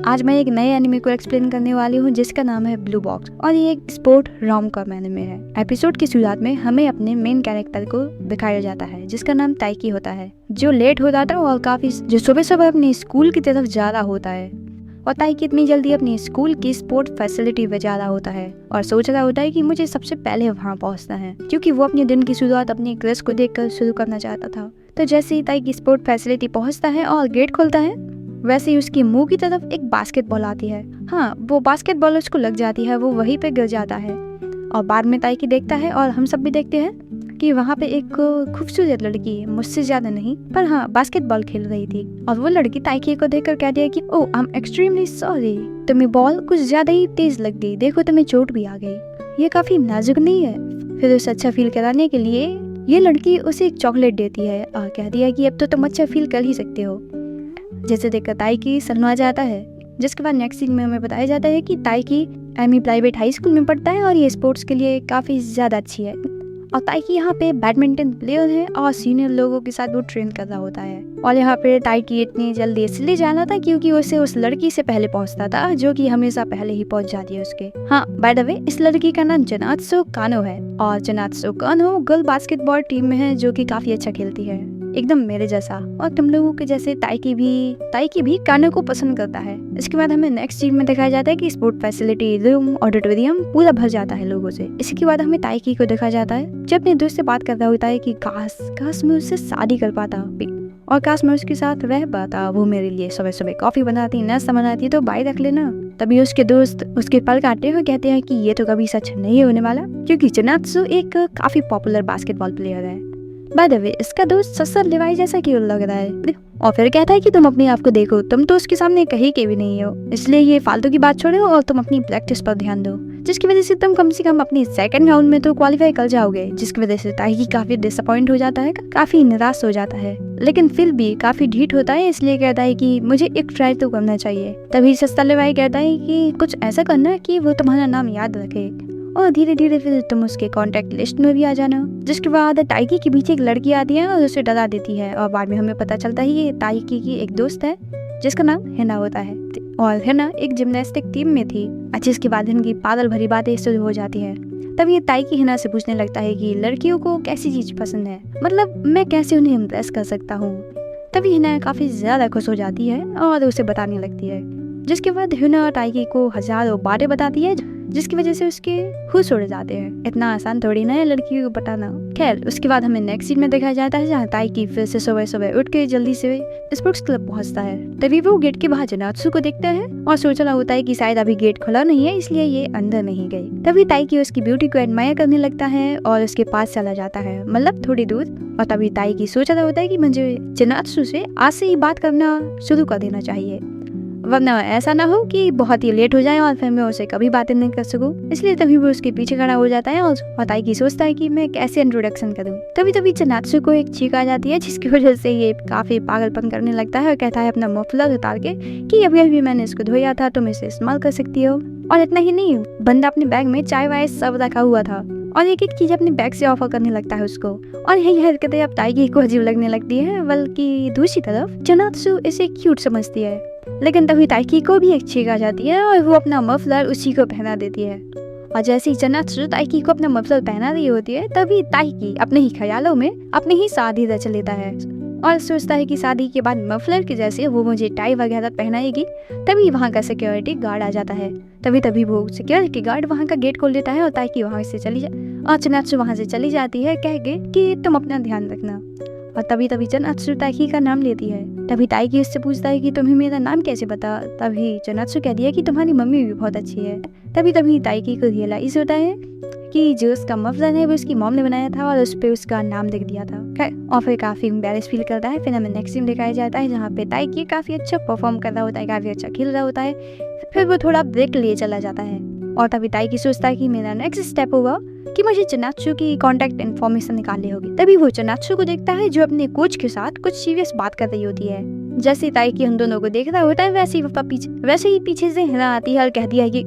आज मैं एक नए एनिमे को एक्सप्लेन करने वाली हूँ जिसका नाम है ब्लू बॉक्स और ये एक स्पोर्ट रोम कॉम एनिमे है। एपिसोड की शुरुआत में हमें अपने मेन कैरेक्टर को दिखाया जाता है जिसका नाम ताइकी होता है, जो लेट हो जाता है और काफी जो सुबह सुबह अपने स्कूल की तरफ जा रहा होता है। और ताइकी इतनी जल्दी अपनी स्कूल की स्पोर्ट फैसिलिटी पे जा रहा होता है और सोच रहा होता है कि मुझे सबसे पहले वहाँ पहुँचना है, क्योंकि वो अपने दिन की शुरुआत अपनी क्रश को देखकर शुरू करना चाहता था। तो जैसे ही ताइकी स्पोर्ट फैसिलिटी पहुँचता है और गेट खोलता है, वैसे ही उसकी मुंह की तरफ एक बास्केटबॉल आती है। हाँ, वो बास्केटबॉल उसको लग जाती है, वो वहीं पे गिर जाता है। और बाद में ताइकी देखता है और हम सब भी देखते हैं कि वहाँ पे एक खूबसूरत लड़की, मुझसे ज्यादा नहीं पर हाँ बास्केटबॉल खेल रही थी। और वो लड़की ताइकी को देखकर कहती है कि ओह आई एम एक्सट्रीमली सॉरी, तुम्हें बॉल कुछ ज्यादा ही तेज लग गई, देखो तुम्हें चोट भी आ गई, ये काफी नाजुक नहीं है। फिर उसे अच्छा फील कराने के लिए ये लड़की उसे एक चॉकलेट देती है और कहती है कि अब तो तुम अच्छा फील कर ही सकते हो। जैसे देखकर ताइकी शर्मा जाता है। जिसके बाद नेक्स्ट सीन में हमें बताया जाता है कि ताइकी एमी प्राइवेट हाई स्कूल में पढ़ता है और ये स्पोर्ट्स के लिए काफ़ी ज़्यादा अच्छी है। और ताइकी यहाँ पे बैडमिंटन प्लेयर है और सीनियर लोगों के साथ वो ट्रेन कर रहा होता है। और यहाँ पे ताइकी इतनी जल्दी इसलिए जाना था क्योंकि उसे उस लड़की से पहले पहुँचता था जो कि हमेशा पहले ही पहुँच जाती है उसके। हाँ, बाय द वे इस लड़की का नाम जनात्सु कानो है और जनात्सु कानो गर्ल बास्केटबॉल टीम में है जो कि काफ़ी अच्छा खेलती है, एकदम मेरे जैसा। और तुम लोगों के जैसे ताइकी भी कानो को पसंद करता है। इसके बाद हमें नेक्स्ट सीन में दिखाया जाता है कि स्पोर्ट फैसिलिटी, रूम, ऑडिटोरियम पूरा भर जाता है लोगों से। इसके बाद हमें ताइकी को दिखाया जाता है जब अपने दोस्त से बात कर रहा होता है कि काश मैं उससे शादी कर पाता और काश मैं उसके साथ रह पाता, वो मेरे लिए सुबह सुबह कॉफी बनाती, नाश्ता बनाती, तो बाय रख लेना। तभी उसके दोस्त उसके पल काटते हुए कहते हैं कि ये तो कभी सच नहीं होने वाला, क्योंकि जनात्सु एक काफी पॉपुलर बास्केटबॉल प्लेयर है। बाय द वे इसका दोस्त ससुर लिवाई जैसा क्यों लग रहा है। और फिर कहता है कि तुम अपने आप को देखो, तुम तो उसके सामने कहीं के भी नहीं हो, इसलिए ये फालतू की बात छोड़ो और तुम अपनी प्रैक्टिस पर ध्यान दो, जिसकी वजह से तुम कम से कम अपनी सेकंड राउंड में तो क्वालिफाई कर जाओगे। जिसकी वजह से ताइकी काफी डिसअपॉइंट हो जाता है, काफी निराश हो जाता है, लेकिन फिर भी काफी ढीठ होता है, इसलिए कहता है कि मुझे एक ट्राई तो करना चाहिए। तभी सस्ता लिवाई कहता है कि कुछ ऐसा करना कि वो तुम्हारा नाम याद रखे और धीरे धीरे फिर तुम उसके कॉन्टेक्ट लिस्ट में भी आ जाना। जिसके बाद ताइकी के पीछे एक लड़की आती है और उसे डरा देती है और बाद में हमें पता चलता है ये ताइकी की एक दोस्त है जिसका नाम हिना होता है और हिना एक जिम्नास्टिक टीम में थी। जिसके बाद इनकी पागल भरी बातें शुरू हो जाती है। तब ये ताइकी हिना से पूछने लगता है कि लड़कियों को कैसी चीज पसंद है, मतलब मैं कैसे उन्हें इम्प्रेस कर सकता हूँ। तभी हिना काफी ज्यादा खुश हो जाती है और उसे बताने लगती है। जिसके बाद हिना ताइकी को हजारों बातें बताती है जिसकी वजह से उसके होश उड़ जाते हैं। इतना आसान थोड़ी ना है लड़कियों को बताना। खैर, उसके बाद हमें नेक्स्ट सीन में दिखाया जाता है जहाँ ताइकी फिर से सुबह सुबह उठ के जल्दी से स्पोर्ट्स क्लब पहुँचता है। तभी वो गेट के बाहर जनात्सु को देखता है और सोच रहा होता है कि शायद अभी गेट खुला नहीं है इसलिए ये अंदर नहीं गई। तभी ताइकी उसकी ब्यूटी को एडमायर करने लगता है और उसके पास चला जाता है, मतलब थोड़ी दूर। और तभी ताइकी सोच रहा होता है कि मुझे जनात्सु से आज से ही बात करना शुरू कर देना चाहिए, वरना ऐसा ना हो कि बहुत ही लेट हो जाए और फिर मैं उसे कभी बातें नहीं कर सकूं। इसलिए तभी वो उसके पीछे खड़ा हो जाता है और ताइकी सोचता है कि मैं कैसे इंट्रोडक्शन करूं। तभी जनात्सु को एक चीख आ जाती है जिसकी वजह से ये काफी पागलपन करने लगता है और कहता है अपना मफलर उतार के कि अभी अभी मैंने इसको धोया था, तुम इसे इस्तेमाल कर सकती हो। और इतना ही नहीं, बंदा अपने बैग में चाय वाय सब रखा हुआ था और एक चीज अपने बैग से ऑफर करने लगता है उसको। और यही हरकतें अब ताइकी को अजीब लगने लगती है, बल्कि दूसरी तरफ जनात्सु इसे क्यूट समझती है। लेकिन तभी ताइकी को भी एक छींक आ जाती है और वो अपना मफलर उसी को पहना देती है। और जैसे ही जनात्सु ताइकी को अपना मफलर पहना रही होती है तभी ताइकी अपने ही ख्यालों में अपनी ही शादी रच लेता है और सोचता है कि शादी के बाद मफलर के जैसे वो मुझे टाई वगैरह पहनाएगी। तभी वहाँ का सिक्योरिटी गार्ड आ जाता है। तभी वो सिक्योरिटी गार्ड वहाँ का गेट खोल देता है और ताइकी वहाँ से जनात्सु वहाँ से चली जाती है कह के कि तुम अपना ध्यान रखना। और तभी जनात्सु ताइकी का नाम लेती है। तभी ताइकी उससे पूछता है कि तुम्हें मेरा नाम कैसे पता। तभी जनात्सु कहती है कि तुम्हारी मम्मी भी बहुत अच्छी है। तभी ताइकी को रियलाइज होता है कि जो उसका मफलर है वो उसकी मॉम ने बनाया था और उस पे उसका नाम लिख दिया था। और फिर काफी एम्बैरेस फील करता है। फिर हमें नेक्स्ट सीन दिखाया जाता है जहाँ पे ताइकी काफी अच्छा परफॉर्म कर रहा होता है, काफी अच्छा खेल रहा होता है। फिर वो थोड़ा ब्रेक लिए चला जाता है और तभी ताइकी सोचता है कि मेरा नेक्स्ट स्टेप होगा कि मुझे जनात्सु की कॉन्टैक्ट इन्फॉर्मेशन निकालनी होगी। तभी वो जनात्सु को देखता है जो अपने कोच के साथ कुछ सीरियस बात कर रही होती है। जैसे ताइकी हम दोनों को देख रहा होता है वैसे ही पीछे से हिना आती है और कहती है कि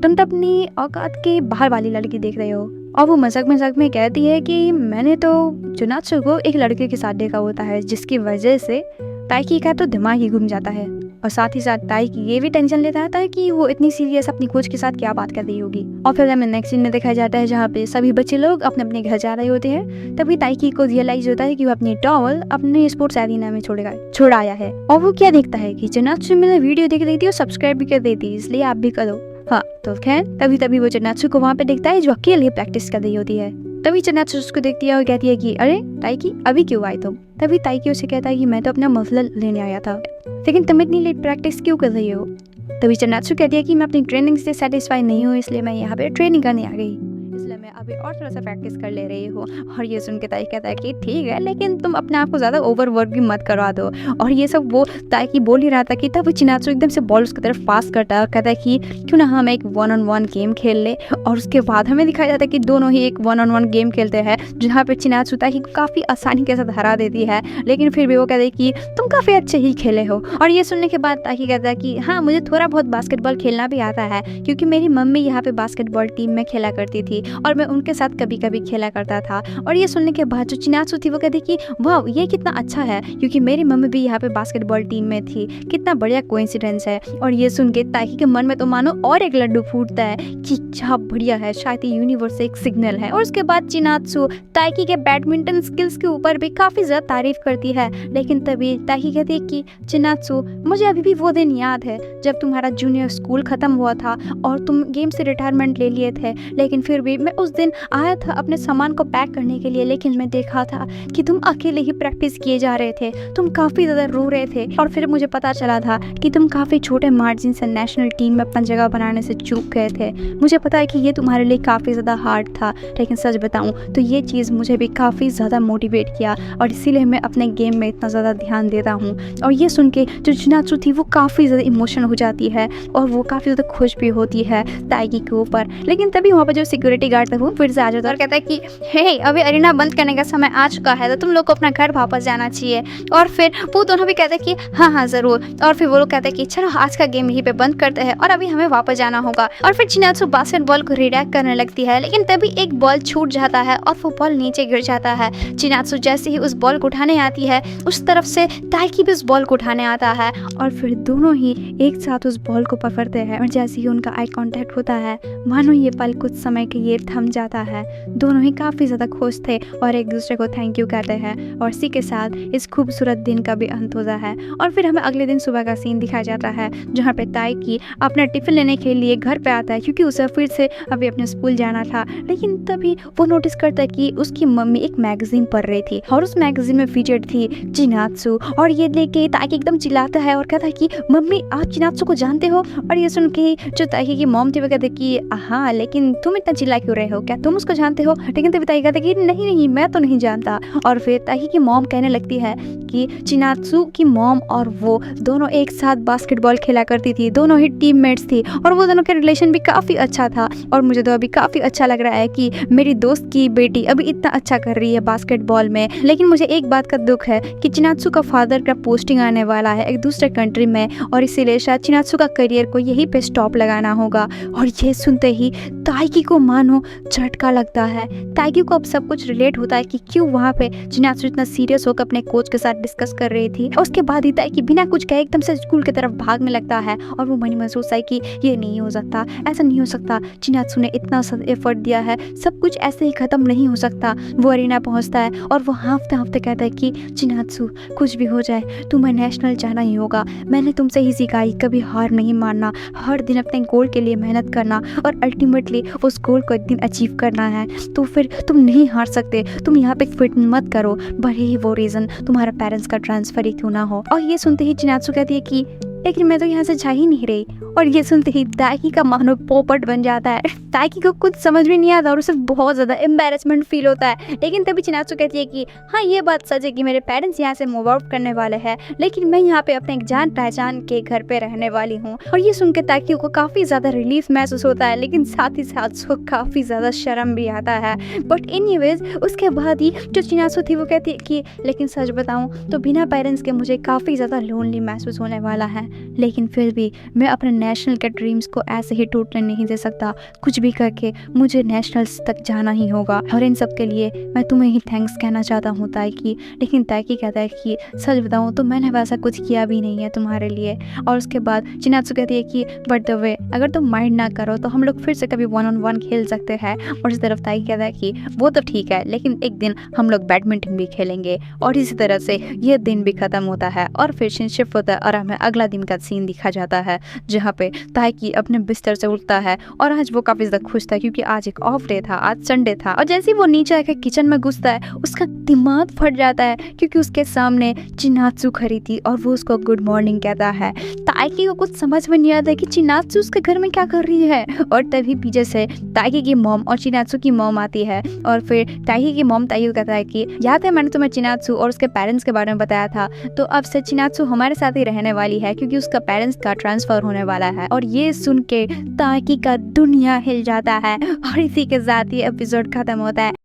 तुम तो अपनी औकात के बाहर वाली लड़की देख रहे हो। और वो मजाक में कहती है कि मैंने तो जनात्सु को एक लड़के के साथ देखा होता है, जिसकी वजह से ताइकी का तो दिमाग ही घूम जाता है। और साथ ही साथ ताई की ये भी टेंशन लेता था कि वो इतनी सीरियस अपनी कोच के साथ क्या बात कर रही होगी। और फिर हमें नेक्स्ट सीन में दिखाया जाता है जहाँ पे सभी बच्चे लोग अपने अपने घर जा रहे होते हैं। तभी ताइकी को रियलाइज होता है कि वो अपनी टॉवल अपने स्पोर्ट्स एरिना में छोड़ आया है। और वो क्या देखता है कि चिनात्सु मैंने वीडियो देख रही थी और सब्सक्राइब भी कर दी थी, इसलिए आप भी करो। हाँ तो खैर तभी वो चिनात्सु को वहाँ पे देखता है जो अकेले प्रैक्टिस कर रही होती है। तभी चिनात्सु उसको देखती है और कहती है कि अरे ताइकी अभी क्यों आई तुम? तभी ताइकी उसे कहता है कि मैं तो अपना मफलर लेने आया था, लेकिन तुम इतनी लेट प्रैक्टिस क्यों कर रही हो? तभी चिनात्सु कहती है कि मैं अपनी ट्रेनिंग से सेटिस्फाई नहीं हूँ, इसलिए मैं यहाँ पे ट्रेनिंग करने आ गई, इसलिए मैं अभी और थोड़ा सा प्रैक्टिस कर ले रही हूँ। और ये सुन के ताई कहता है कि ठीक है, लेकिन तुम अपने आप को ज़्यादा ओवर वर्क भी मत करवा दो। और ये सब वो ताई की बोल ही रहा था कि तब चिनात्सु एकदम से बॉल उसकी तरफ पास करता है और कहता है कि क्यों ना हम एक 1-on-1 गेम खेल ले। और उसके बाद हमें दिखाया जाता है कि दोनों ही एक 1-on-1 गेम खेलते हैं, जहाँ पर चिनात्सु ताई को काफ़ी आसानी के साथ हरा देती है, लेकिन फिर भी वो कहते हैं कि तुम काफ़ी अच्छे ही खेले हो। और ये सुनने के बाद ताई कहता है कि हाँ मुझे थोड़ा बहुत बास्केटबॉल खेलना भी आता है, क्योंकि मेरी मम्मी यहाँ पे बास्केटबॉल टीम में खेला करती थी और मैं उनके साथ कभी कभी खेला करता था। और ये सुनने के बाद जो चिनात्सु थी वो कहती कि वाह ये कितना अच्छा है, क्योंकि मेरी मम्मी भी यहाँ पे बास्केटबॉल टीम में थी, कितना बढ़िया कोइंसिडेंस है। और ये सुन के ताइकी के मन में तो मानो और एक लड्डू फूटता है कि क्या बढ़िया है, शायद ये यूनिवर्स से एक सिग्नल है। और उसके बाद चिनात्सु ताइकी के बैडमिंटन स्किल्स के ऊपर भी काफ़ी ज़्यादा तारीफ करती है, लेकिन तभी ताइकी कहती है कि चिनात्सु मुझे अभी भी वो दिन याद है जब तुम्हारा जूनियर स्कूल ख़त्म हुआ था और तुम गेम से रिटायरमेंट ले लिए थे, लेकिन फिर भी मैं उस दिन आया था अपने सामान को पैक करने के लिए, लेकिन मैं देखा था कि तुम अकेले ही प्रैक्टिस किए जा रहे थे, तुम काफ़ी ज़्यादा रो रहे थे। और फिर मुझे पता चला था कि तुम काफ़ी छोटे मार्जिन से नेशनल टीम में अपना जगह बनाने से चूक गए थे। मुझे पता है कि ये तुम्हारे लिए काफ़ी ज़्यादा हार्ड था, लेकिन सच बताऊँ तो ये चीज़ मुझे भी काफ़ी ज़्यादा मोटिवेट किया और इसीलिए मैं अपने गेम में इतना ज़्यादा ध्यान देता हूँ। और ये सुन के जो चिनात्सु थी वो काफ़ी ज़्यादा इमोशनल हो जाती है और वो काफ़ी ज़्यादा खुश भी होती है ताइकी के ऊपर। लेकिन तभी वहाँ पर जो सिक्योरिटी गार्ड था वो फिर से आ जाता है और कहता है कि हे अभी अरीना बंद करने का समय आ चुका है, तो तुम लोग को अपना घर वापस जाना चाहिए। और फिर वो दोनों भी कहते हैं कि हाँ ज़रूर। और फिर वो लोग कहते हैं कि चलो आज का गेम यहीं पे बंद करते हैं और अभी हमें वापस जाना होगा। और फिर चिनात्सु बास्केटबॉल को रिडैक्ट करने लगती है, लेकिन तभी एक बॉल छूट जाता है और वो बॉल नीचे गिर जाता है। चिनात्सु जैसे ही उस बॉल को उठाने आती है, उस तरफ से ताइकी भी उस बॉल को उठाने आता है और फिर दोनों ही एक साथ उस बॉल को पकड़ते हैं। और जैसे ही उनका आई कांटेक्ट होता है, मानो ये पल कुछ समय के लिए थम जाता है। दोनों ही काफ़ी ज़्यादा खुश थे और एक दूसरे को थैंक यू कहते हैं और इसी के साथ इस खूबसूरत दिन का भी अंत होता है। और फिर हमें अगले दिन सुबह का सीन दिखाया जाता है, जहाँ पे ताइकी अपना टिफ़िन लेने के लिए घर पे आता है, क्योंकि उसे फिर से अभी अपने स्कूल जाना था। लेकिन तभी वो नोटिस करता है कि उसकी मम्मी एक मैगजीन पढ़ रही थी और उस मैगजीन में फीचर्ड थी चिनात्सु। और ये लेके ताइकी एकदम चिल्लाता है और कहता है कि मम्मी आप चिनात्सु को जानते हो? और ये सुन के जो ताइकी की मॉम थी वो कहते कि हाँ लेकिन तुम इतना चिल्ला क्यों रहे हो, क्या तुम उसको जानते हो? लेकिन तभी ताइकी कहता कि नहीं मैं तो नहीं जानता। और फिर ताइकी की मॉम कहने लगती है कि चिनात्सु की मॉम और वो दोनों एक साथ बास्केटबॉल खेला करती थी, दोनों ही टीममेट्स थी और वो दोनों का रिलेशन भी काफ़ी अच्छा था। और मुझे तो अभी काफ़ी अच्छा लग रहा है कि मेरी दोस्त की बेटी अभी इतना अच्छा कर रही है बास्केटबॉल में। लेकिन मुझे एक बात का दुख है कि चिनात्सु का फादर का पोस्टिंग आने वाला है एक दूसरे कंट्री में और इसीलिए शायद चिनात्सु का करियर को यहीं पे स्टॉप लगाना होगा। और ये सुनते ही ताइकी को मानो झटका लगता है। ताइकी को अब सब कुछ रिलेट होता है कि क्यों वहाँ पे चिनात्सु इतना सीरियस होकर अपने कोच के साथ डिस्कस कर रही थी। उसके बाद ही ताइकी बिना कुछ कहे एकदम से स्कूल की तरफ भागने लगता है और वो मन में सोचता है कि ये नहीं हो सकता, ऐसा नहीं हो सकता, चिनात्सु ने इतना एफर्ट दिया है, सब कुछ ऐसे ही खत्म नहीं हो सकता। वो अरीना पहुँचता है और वो हाँफते हाँफते कहता है कि चिनात्सु कुछ भी हो जाए तुम्हें नेशनल जाना ही होगा। मैंने तुमसे ही सीखा कभी हार नहीं मानना, हर दिन अपने गोल के लिए मेहनत करना और अल्टीमेटली उस गोल को एक दिन अचीव करना है। तो फिर तुम नहीं हार सकते, तुम यहाँ पे क्विट मत करो, भले ही वो रीज़न तुम्हारा पेरेंट्स का ट्रांसफ़र ही क्यों ना हो। और ये सुनते ही चिनात्सु कहती है कि लेकिन मैं तो यहाँ से जा ही नहीं रही। और ये सुनते ही ताइकी का मानो पोपट बन जाता है। ताइकी को कुछ समझ भी नहीं आता और उसे बहुत ज़्यादा एम्बैरेसमेंट फील होता है। लेकिन तभी चिनात्सु कहती है कि हाँ ये बात सच है कि मेरे पेरेंट्स यहाँ से मूव आउट करने वाले हैं, लेकिन मैं यहाँ पे अपने एक जान पहचान के घर पे रहने वाली हूँ। और ये सुन के ताइकी को काफ़ी ज़्यादा रिलीफ महसूस होता है, लेकिन साथ ही साथ उसको काफ़ी ज़्यादा शर्म भी आता है। बट एनीवेज उसके बाद ही जो चिनात्सु थी वो कहती है कि लेकिन सच बताऊँ तो बिना पेरेंट्स के मुझे काफ़ी ज़्यादा लोनली महसूस होने वाला है। लेकिन फिर भी मैं अपने नेशनल के ड्रीम्स को ऐसे ही टूटने नहीं दे सकता। कुछ भी करके मुझे नेशनल्स तक जाना ही होगा और इन सब के लिए मैं तुम्हें ही थैंक्स कहना चाहता हूँ ताइकी। लेकिन ताइकी कहता है कि सच बताऊँ तो मैंने वैसा कुछ किया भी नहीं है तुम्हारे लिए। और उसके बाद चिनात्सु कहती है कि बट द वे, अगर तुम माइंड ना करो तो हम लोग फिर से कभी 1-on-1 खेल सकते हैं। और इस तरफ ताइकी कहता है कि वो तो ठीक है, लेकिन एक दिन हम लोग बैडमिंटन भी खेलेंगे। और इसी तरह से ये दिन भी खत्म होता है और फिर सीन शिफ्ट होता है और हमें अगला दिन का सीन दिखा जाता है जहाँ पे ताइकी अपने बिस्तर से उठता है और आज वो काफी ज्यादा खुश था क्योंकि आज एक ऑफ डे था, आज संडे था। और जैसे ही वो नीचे आकर किचन में घुसता है उसका दिमाग फट जाता है क्योंकि उसके सामने चिनात्सु खड़ी थी और वो उसको गुड मॉर्निंग कहता है। ताइकी को कुछ समझ में नहीं आता कि चिनात्सु उसके घर में क्या कर रही है। और तभी पीछे से ताइकी की मॉम और चिनात्सु की मॉम आती है और फिर ताइकी की मॉम ताइकी को कहता है कि याद है मैंने तुम्हें चिनात्सु और उसके पेरेंट्स के बारे में बताया था, तो अब से चिनात्सु हमारे साथ ही रहने वाली है क्योंकि उसका पेरेंट्स का ट्रांसफर होने वाला है। और ये सुन के ताइकी का दुनिया हिल जाता है और इसी के साथ ही एपिसोड खत्म होता है।